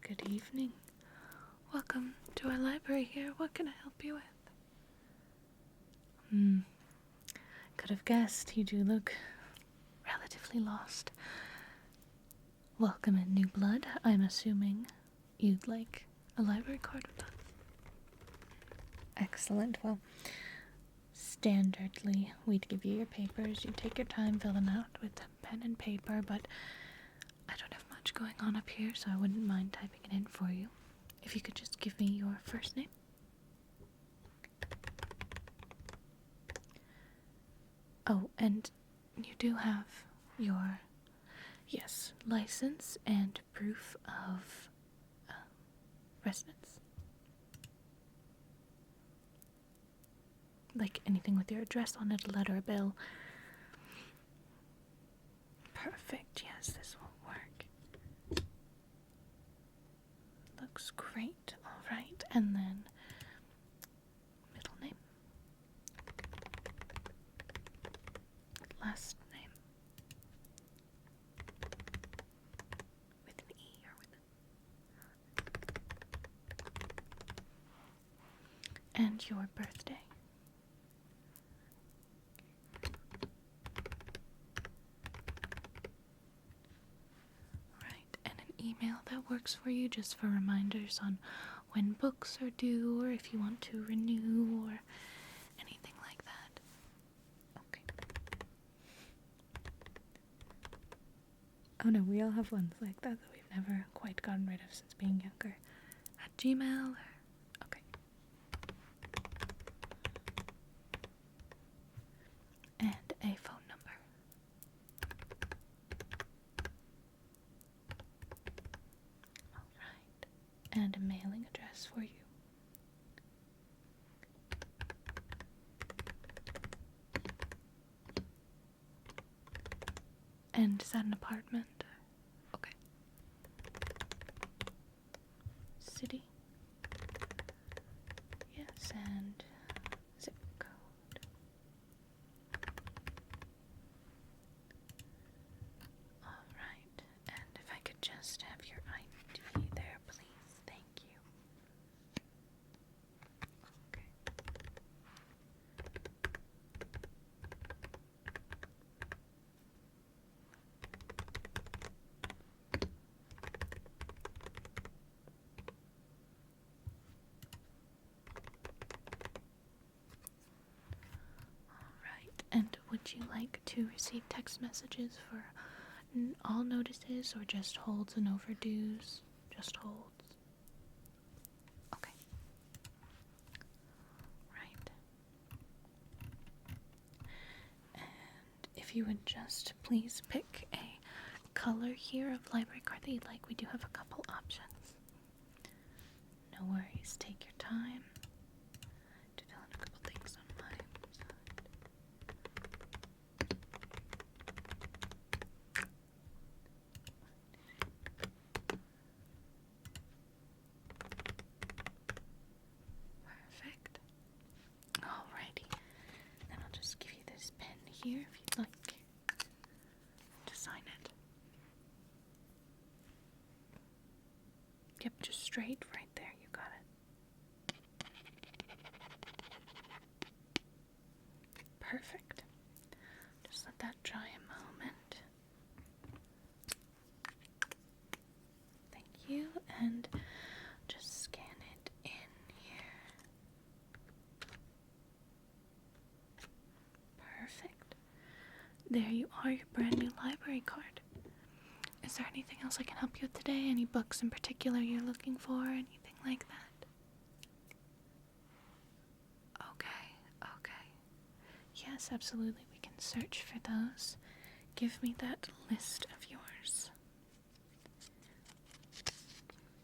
Good evening. Welcome to our library here. What can I help you with? Could have guessed you do look relatively lost. Welcome in, new blood. I'm assuming you'd like a library card with us. Excellent. Well, standardly, we'd give you your papers. You take your time, fill them out with pen and paper, but I don't have much going on up here, so I wouldn't mind typing it in for you. If you could just give me your first name. Oh, and you do have your, yes, license and proof of residence. Like anything with your address on it, a letter, a bill. Perfect, yes, this will work. Looks great, alright. And then, middle name. Last name. With an E or with an... And your birthday. Right, and an email that works for you just for reminders on when books are due or if you want to renew or anything like that. Okay. Oh no, we all have ones like that we've never quite gotten rid of since being younger. At Gmail or... Okay. And a phone number. Alright. And a mailing address for you. And is that an apartment? Okay. City? Yes, and zip code. Alright, and if I could just have your ID there, please. Thank you. Okay. Alright, and would you like to receive text messages for all notices or just holds and overdues? Just holds. Okay. Right. And if you would just please pick a color here of library card that you'd like. We do have a couple options. No worries, take your time. To fill in a couple things on my side. Perfect. Alrighty. Then I'll just give you this pen here if you'd like to sign it. Yep, just straight right there. You got it. Perfect. Just let that dry a moment. Thank you. And just scan it in here. Perfect. There you are, your brand new library card. Is there anything else I can help you with today? Any books in particular you're looking for? Anything like that? Okay. Yes, absolutely. We can search for those. Give me that list of yours.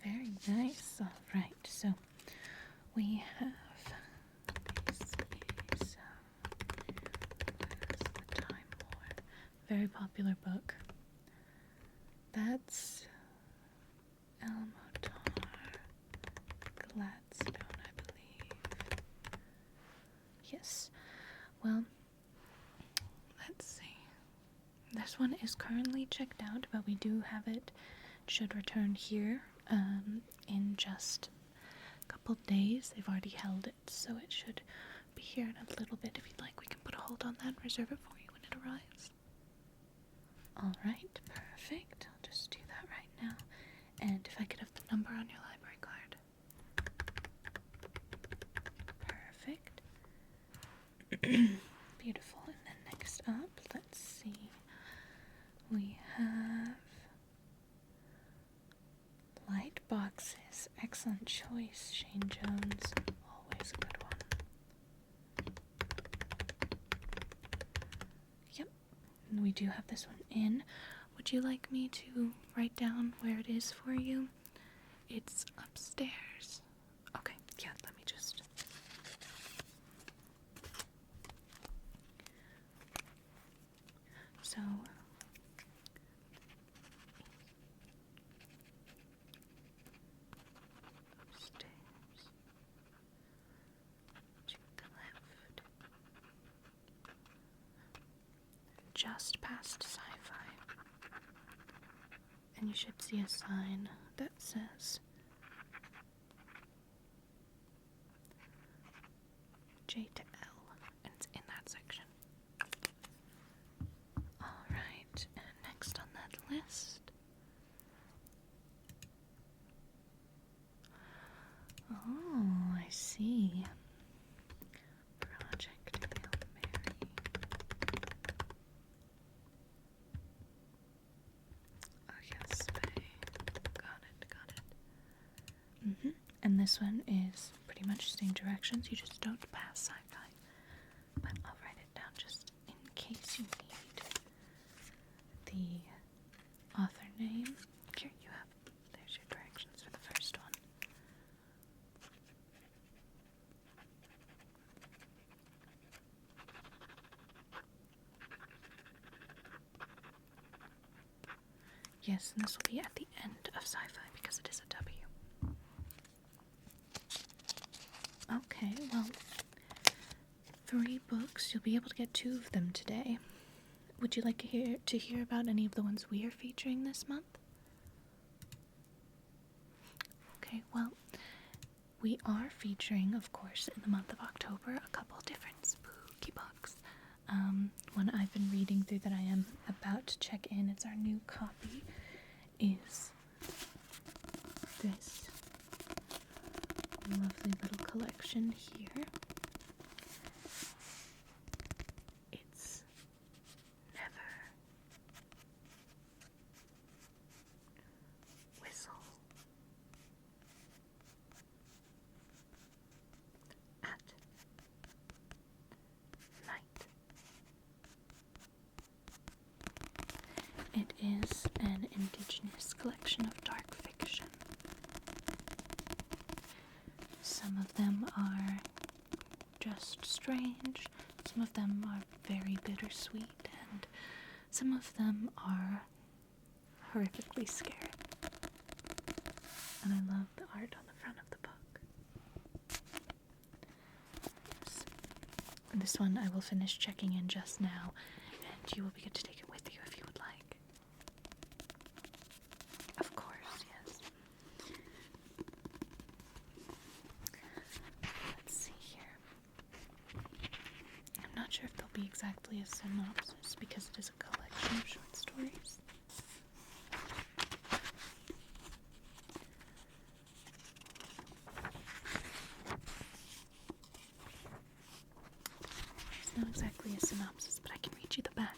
Very nice. Alright, so we have this is the Time War. Very popular book. That's Elmotar Gladstone, I believe. Yes. Well, let's see. This one is currently checked out, but we do have it. Should return here in just a couple days. They've already held it, so it should be here in a little bit. If you'd like, we can put a hold on that and reserve it for you when it arrives. Alright, perfect. I'll just do that right now. And if I could have the number on your library card. Perfect. Beautiful. And then next up, let's see. We have light boxes. Excellent choice, Shane Jones. Always a good one. Yep. And we do have this one in. Would you like me to write down where it is for you? It's upstairs. Okay, yeah, let me just... So... upstairs. To the left. Just past sci-fi. And you should see a sign that says J to L, and it's in that section. Alright, and next on that list. Oh, I see. Project Hail Mary. Oh yes, Faye. Got it. And this one is pretty much same directions, you just don't pass sci-fi. But I'll write it down just in case you need the author name. Here you have, there's your directions for the first one. Yes, and this will be at the end of sci-fi because it is a W. Okay, well, 3 books. You'll be able to get 2 of them today. Would you like to hear about any of the ones we are featuring this month? Okay, well, we are featuring, of course, in the month of October, a couple different spooky books. One I've been reading through that I am about to check in, it's our new copy, is this lovely little collection here. It's Never Whistle at Night. It is an indigenous collection of dark fiction. Some of them are just strange, some of them are very bittersweet, and some of them are horrifically scary. And I love the art on the front of the book. Yes. And this one I will finish checking in just now, and you will be good to take it with you if you would like. Of course, yes. Let's see here. I'm not sure if they'll be exactly a synopsis because it is a collection of short stories. It's not exactly a synopsis, but I can read you the back.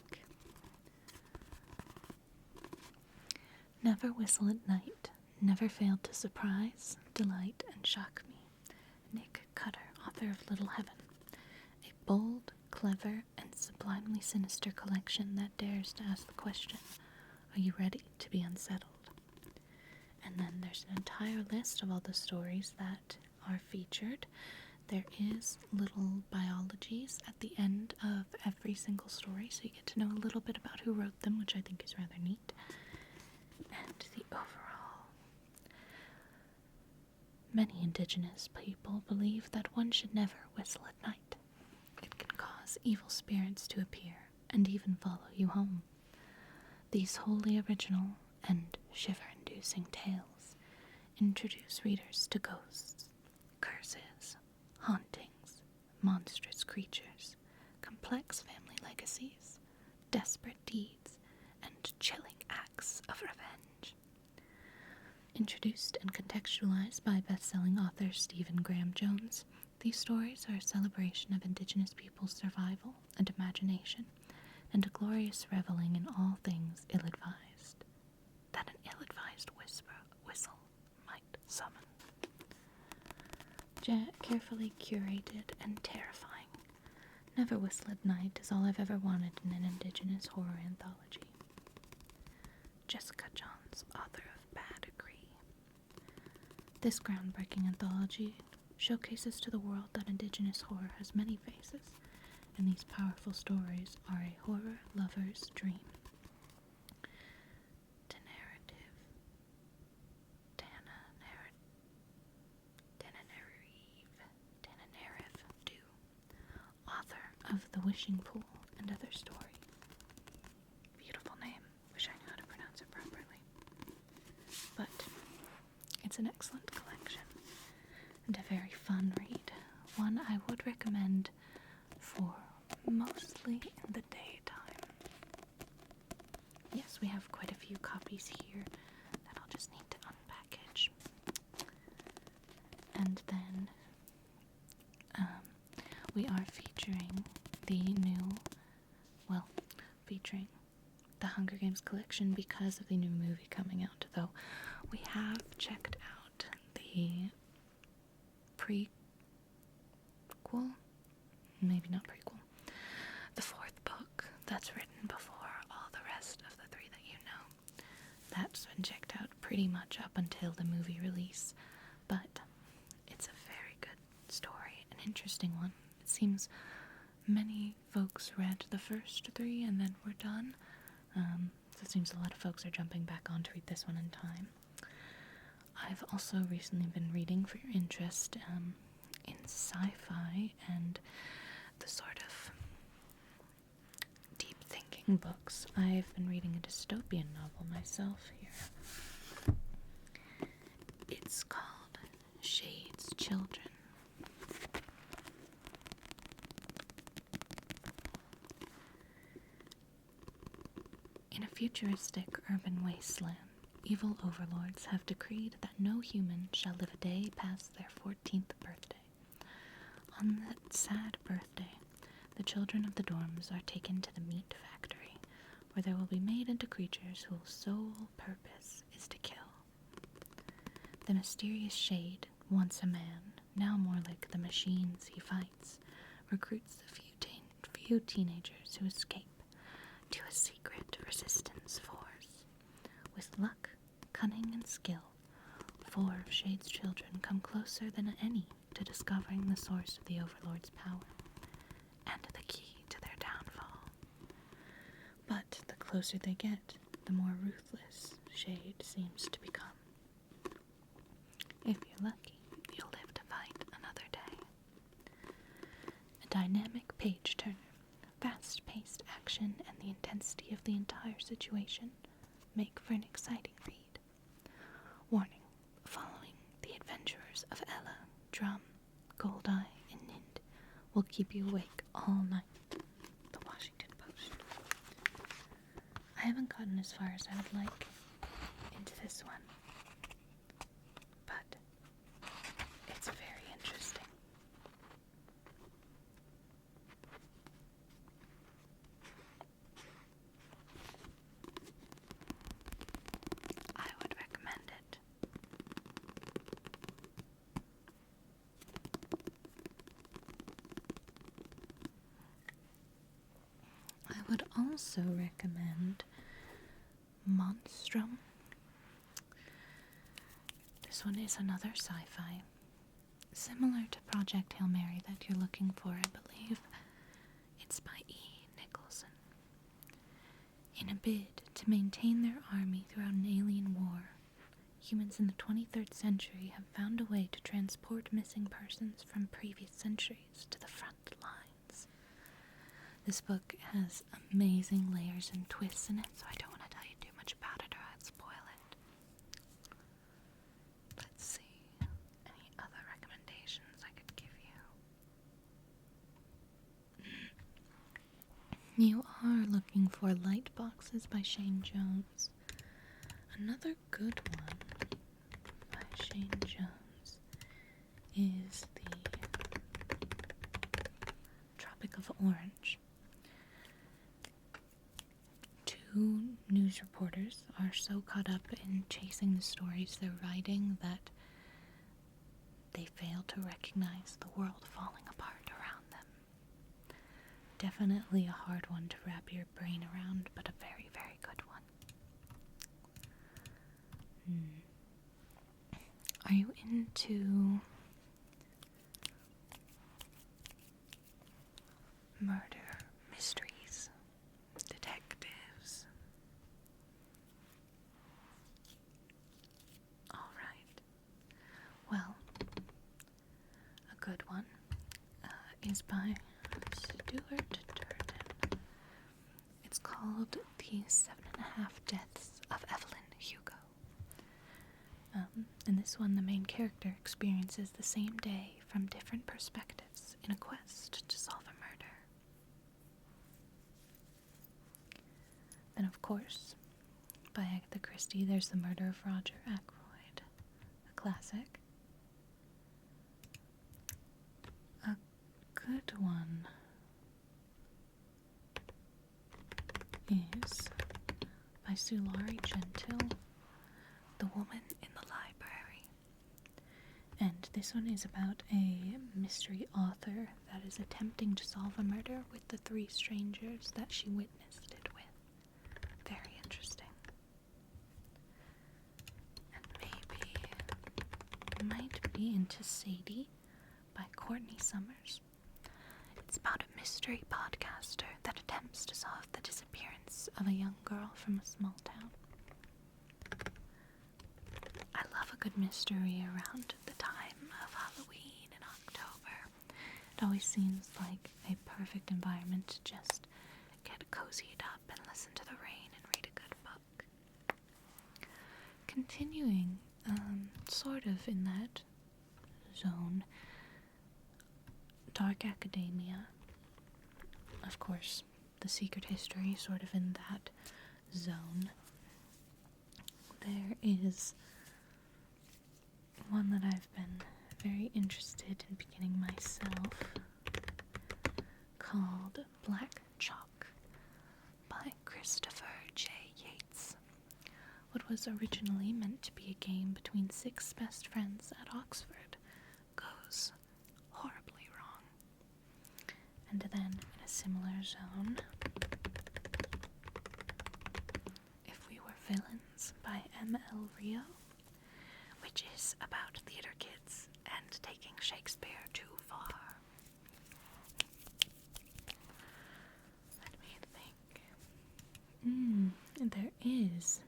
Never whistle at night, never failed to surprise, delight, and shock me. Nick Cutter, author of Little Heaven. A bold, clever, and sublimely sinister collection that dares to ask the question, are you ready to be unsettled? And then there's an entire list of all the stories that are featured. There is little biologies at the end of every single story, so you get to know a little bit about who wrote them, which I think is rather neat. And the overall. Many indigenous people believe that one should never whistle at night. It can cause evil spirits to appear and even follow you home. These wholly original and shiver-inducing tales introduce readers to ghosts, curses, hauntings, monstrous creatures, complex family legacies, desperate deeds, and chilling acts of revenge. Introduced and contextualized by best-selling author Stephen Graham Jones, these stories are a celebration of Indigenous peoples' survival and imagination, and a glorious reveling in all things ill-advised, that an ill-advised whistle might summon. Carefully curated and terrifying. Never Whistle at Night is all I've ever wanted in an Indigenous horror anthology. Jessica Johns, author of Bad Agree. This groundbreaking anthology showcases to the world that Indigenous horror has many faces, and these powerful stories are a horror lover's dream. Author of The Wishing Pool and Other Stories. Beautiful name. Wish I knew how to pronounce it properly. But it's an excellent collection and a very fun read. One I would recommend for mostly in the daytime. Yes, we have quite a few copies here that I'll just need to unpackage. And then we are featuring featuring the Hunger Games collection because of the new movie coming out, though we have checked out the prequel, maybe not prequel, the fourth book that's written before all the rest of the three that you know. That's been checked out pretty much up until the movie release, but it's a very good story, an interesting one. It seems many folks read the first three and then were done. So it seems a lot of folks are jumping back on to read this one in time. I've also recently been reading, for your interest, in sci-fi and the sort of deep thinking books. I've been reading a dystopian novel myself here. It's called Shade's Children. In a futuristic urban wasteland, evil overlords have decreed that no human shall live a day past their 14th birthday. On that sad birthday, the children of the dorms are taken to the meat factory, where they will be made into creatures whose sole purpose is to kill. The mysterious Shade, once a man, now more like the machines he fights, recruits the few teenagers who escape to a secret resistance force. With luck, cunning, and skill, 4 of Shade's children come closer than any to discovering the source of the Overlord's power, and the key to their downfall. But the closer they get, the more ruthless Shade seems to become. If you're lucky, you'll live to fight another day. A dynamic page-turner, fast-paced action, and the intensity of the entire situation make for an exciting read. Warning, following the adventures of Ella, Drum, Goldeye, and Nind will keep you awake all night. The Washington Post. I haven't gotten as far as I would like into this one, but it's very interesting. I would recommend it. I would also recommend Monstrum. This one is another sci-fi, similar to Project Hail Mary that you're looking for, I believe. It's by E. Nicholson. In a bid to maintain their army throughout an alien war, humans in the 23rd century have found a way to transport missing persons from previous centuries to the front lines. This book has amazing layers and twists in it, so I don't want to tell you too much about it or I'd spoil it. Let's You are looking for Light Boxes by Shane Jones. Another good one by Shane Jones is the Tropic of Orange. Two news reporters are so caught up in chasing the stories they're writing that they fail to recognize the world falling apart around them. Definitely a hard one to wrap your brain around, but a very, very good one. Are you into murder, mysteries, detectives? Alright. Well, a good one is by Stuart Durden. It's called The 7.5 Deaths of Evelyn Hugo. In this one, the main character experiences the same day from different perspectives in a quest to solve a murder. Then, of course, by Agatha Christie, there's The Murder of Roger Ackroyd, a classic. A good one is by Sulari Gentile, The Woman in the Library. And this one is about a mystery author that is attempting to solve a murder with the three strangers that she witnessed it with. Very interesting. And maybe you might be into Sadie by Courtney Summers. It's about a mystery podcaster that attempts to solve the disappearance of a young girl from a small town. I love a good mystery around the time of Halloween in October. It always seems like a perfect environment to just get cozied up and listen to the rain and read a good book. Continuing, sort of in that zone, Dark Academia. Of course, The Secret History, sort of in that zone. There is one that I've been very interested in beginning myself, called Black Chalk by Christopher J. Yates. What was originally meant to be a game between 6 best friends at Oxford goes horribly wrong. And then, in a similar zone, If We Were Villains by M.L. Rio, which is about theater kids and taking Shakespeare too far. Let me think. There is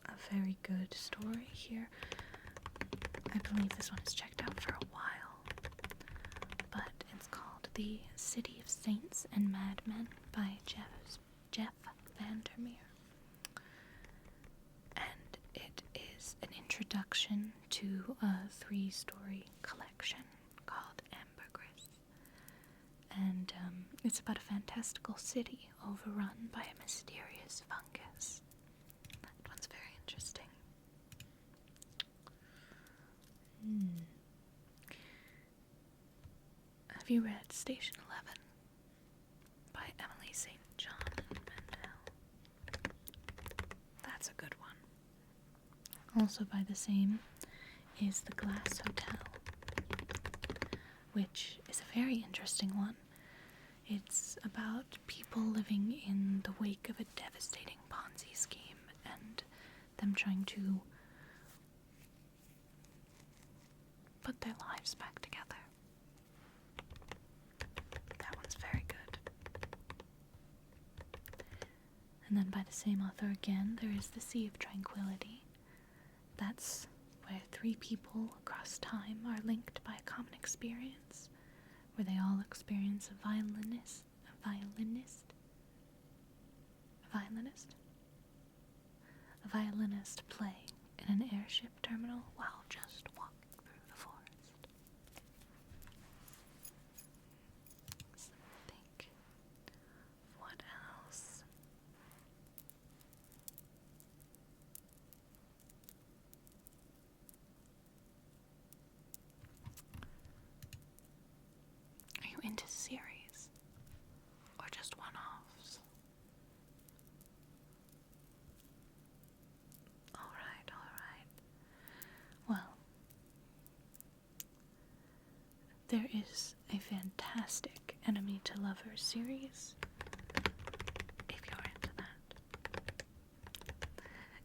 a very good story here. I believe this one is checked out for a while, but it's called The City of Saints and Madmen by Jeff Vandermeer. And it is an introduction to a 3-story collection called Ambergris. And it's about a fantastical city overrun by a mysterious fungus. That one's very interesting. Have you read Station 11 by Emily St. John Mandel? That's a good one. Also by the same is The Glass Hotel, which is a very interesting one. It's about people living in the wake of a devastating Ponzi scheme and them trying to put their lives back together. That one's very good. And then by the same author again, there is The Sea of Tranquility. That's where 3 people across time are linked by a common experience, where they all experience a violinist play in an airship terminal while just walking through the forest. Let's think. series? Or just one-offs? Alright, alright. Well, there is a fantastic Enemy to Lovers series, if you're into that.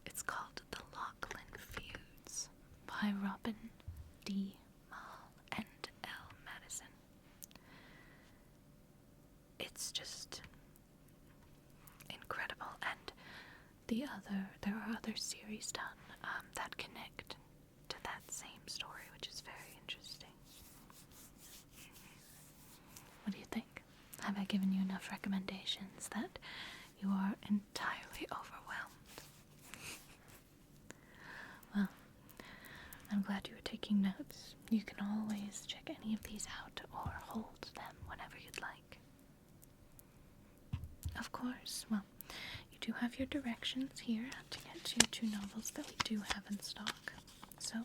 It's called The Lachlan Feuds by Robin D. Mall and L. Madison. It's just incredible, and there are other series done that connect to that same story, which is very interesting. What do you think? Have I given you enough recommendations that you are entirely overwhelmed? Well, I'm glad you were taking notes. You can always check any of these out or hold them whenever you'd like. Of course, well, you do have your directions here to get to 2 novels that we do have in stock. So,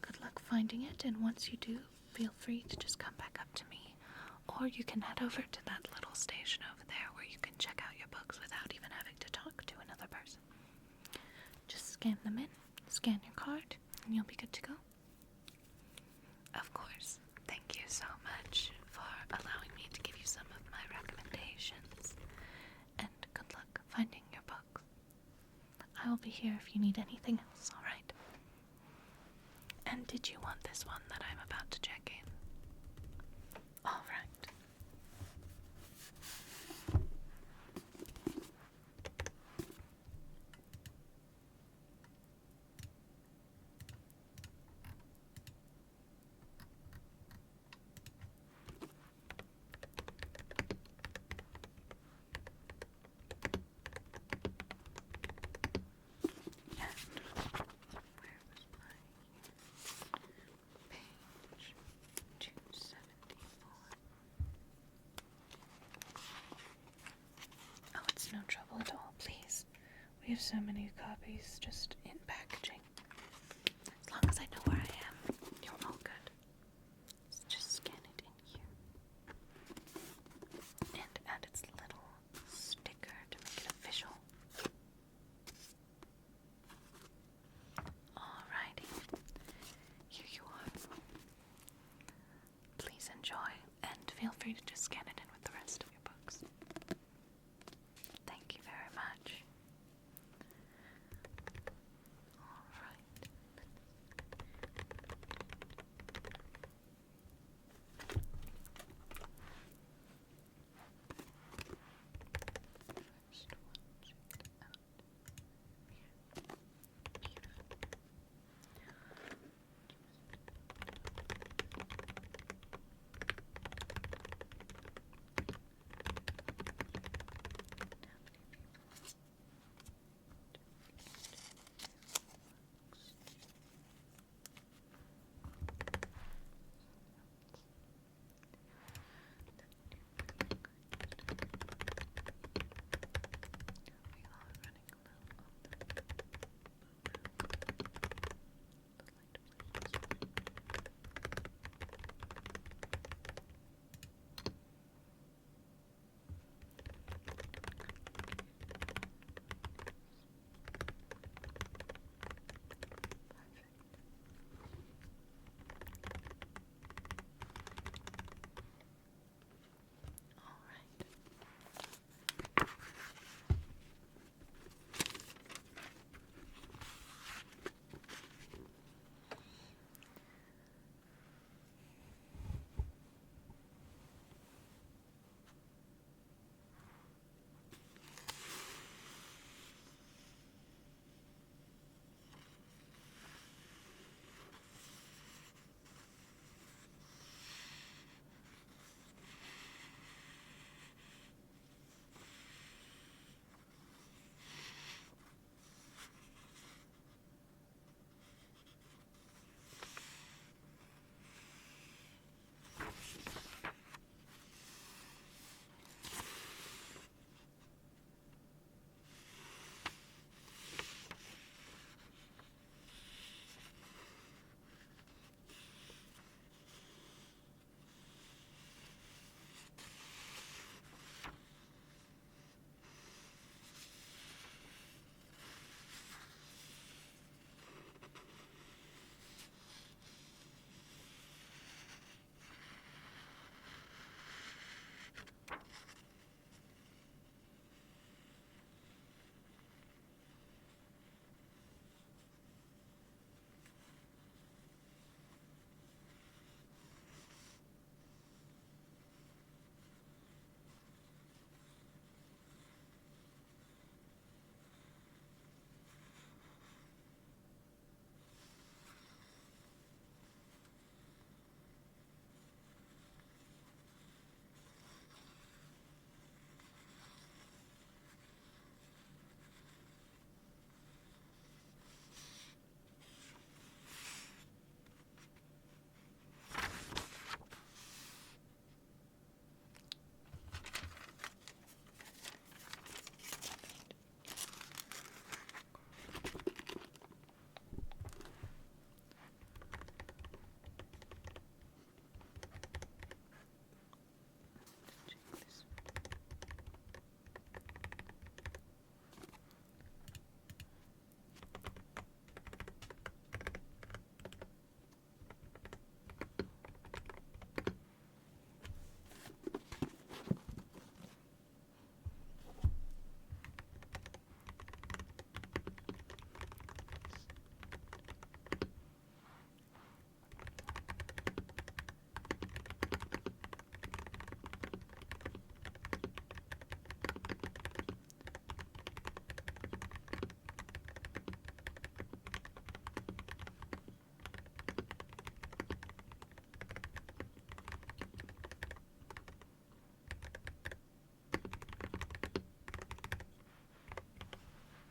good luck finding it, and once you do, feel free to just come back up to me, or you can head over to that little station over there where you can check out your books without even having to talk to another person. Just scan them in, scan your card, and you'll be good to go. Of course, thank you so much for allowing me to give you some of my recommendations, and good luck finding your book. I will be here if you need anything else, alright? And did you want this one that I'm about to check in? Alright. Page 274. Oh, it's no trouble at all, please. We have so many copies just in packaging. As long as I know